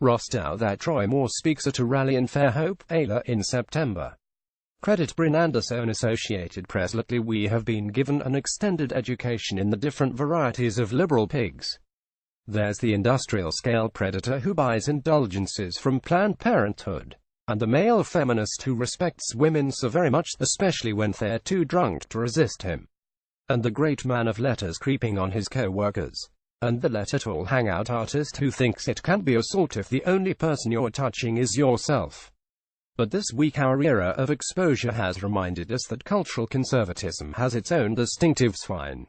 DouthatRoy Moore speaks at a rally in Fairhope, Ayla, in September. CreditBrynn AndersonAssocia Press. Lately we have been given an extended education in the different varieties of liberal pigs. There's the industrial-scale predator who buys indulgences from Planned Parenthood, and the male feminist who respects women so very much, especially when they're too drunk to resist him, and the great man of letters creeping on his co-workers, and the let-it-all hangout artist who thinks it can be assault if the only person you're touching is yourself. But this week our era of exposure has reminded us that cultural conservatism has its own distinctive swine.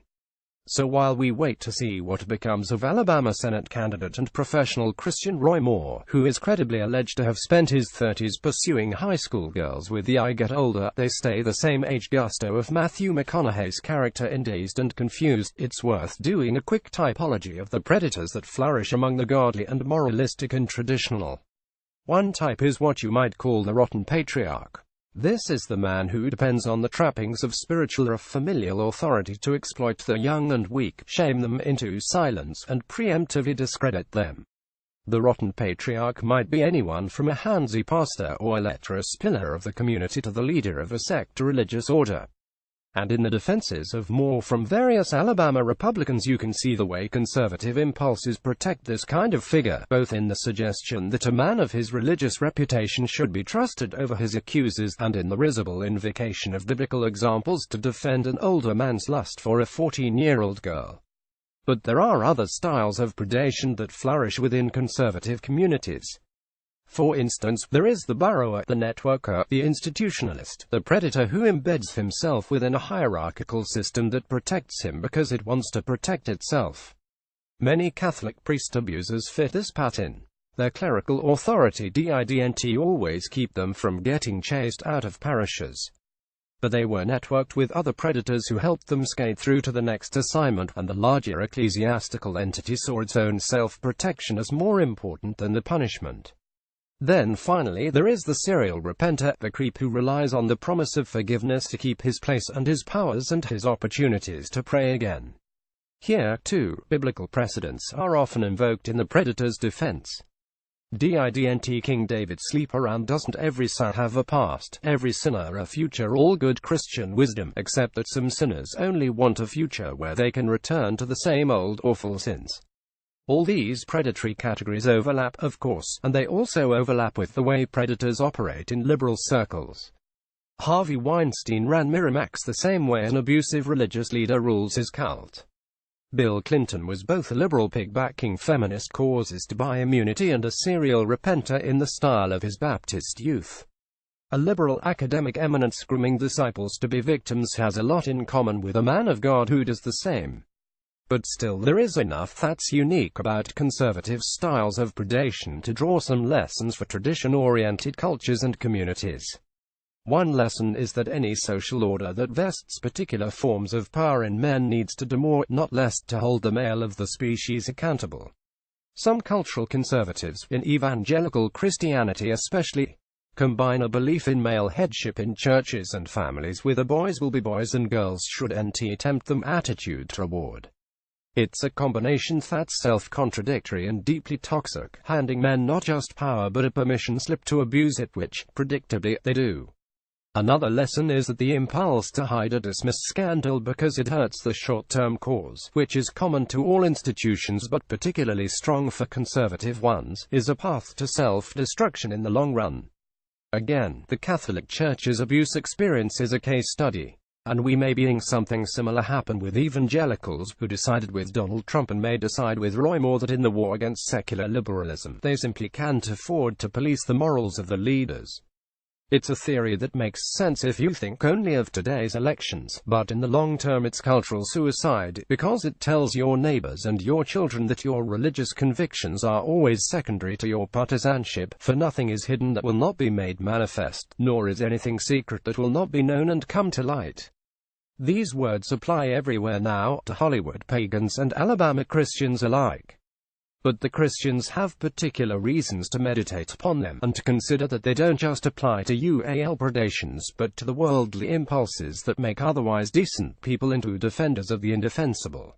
So while we wait to see what becomes of Alabama Senate candidate and professional Christian Roy Moore, who is credibly alleged to have spent his 30s pursuing high school girls with the "I get older, they stay the same" age gusto of Matthew McConaughey's character in Dazed and Confused, it's worth doing a quick typology of the predators that flourish among the godly and moralistic and traditional. One type is what you might call the rotten patriarch. This is the man who depends on the trappings of spiritual or familial authority to exploit the young and weak, shame them into silence, and preemptively discredit them. The rotten patriarch might be anyone from a handsy pastor or lecherous pillar of the community to the leader of a sect or religious order. And in the defenses of Moore from various Alabama Republicans you can see the way conservative impulses protect this kind of figure, both in the suggestion that a man of his religious reputation should be trusted over his accusers, and in the risible invocation of biblical examples to defend an older man's lust for a 14-year-old girl. But there are other styles of predation that flourish within conservative communities. For instance, there is the burrower, the networker, the institutionalist, the predator who embeds himself within a hierarchical system that protects him because it wants to protect itself. Many Catholic priest abusers fit this pattern. Their clerical authority didn't always keep them from getting chased out of parishes, but they were networked with other predators who helped them skate through to the next assignment, and the larger ecclesiastical entity saw its own self-protection as more important than the punishment. Then finally there is the serial repenter, the creep who relies on the promise of forgiveness to keep his place and his powers and his opportunities to prey again. Here, too, biblical precedents are often invoked in the predator's defense. Didn't King David sleep around? Doesn't every son have a past, every sinner a future? All good Christian wisdom, except that some sinners only want a future where they can return to the same old awful sins. All these predatory categories overlap, of course, and they also overlap with the way predators operate in liberal circles. Harvey Weinstein ran Miramax the same way an abusive religious leader rules his cult. Bill Clinton was both a liberal pig backing feminist causes to buy immunity and a serial repenter in the style of his Baptist youth. A liberal academic eminence grooming disciples to be victims has a lot in common with a man of God who does the same. But still there is enough that's unique about conservative styles of predation to draw some lessons for tradition-oriented cultures and communities. One lesson is that any social order that vests particular forms of power in men needs to do more, not less, to hold the male of the species accountable. Some cultural conservatives, in evangelical Christianity especially, combine a belief in male headship in churches and families with a boys will be boys and girls shouldn't tempt them attitude toward. It's a combination that's self-contradictory and deeply toxic, handing men not just power but a permission slip to abuse it, which, predictably, they do. Another lesson is that the impulse to hide or dismiss scandal because it hurts the short-term cause, which is common to all institutions but particularly strong for conservative ones, is a path to self-destruction in the long run. Again, the Catholic Church's abuse experience is a case study. And we may be seeing something similar happen with evangelicals, who decided with Donald Trump and may decide with Roy Moore that in the war against secular liberalism, they simply can't afford to police the morals of the leaders. It's a theory that makes sense if you think only of today's elections, but in the long term it's cultural suicide, because it tells your neighbors and your children that your religious convictions are always secondary to your partisanship, for nothing is hidden that will not be made manifest, nor is anything secret that will not be known and come to light. These words apply everywhere now, to Hollywood pagans and Alabama Christians alike. But the Christians have particular reasons to meditate upon them, and to consider that they don't just apply to UAL predations, but to the worldly impulses that make otherwise decent people into defenders of the indefensible.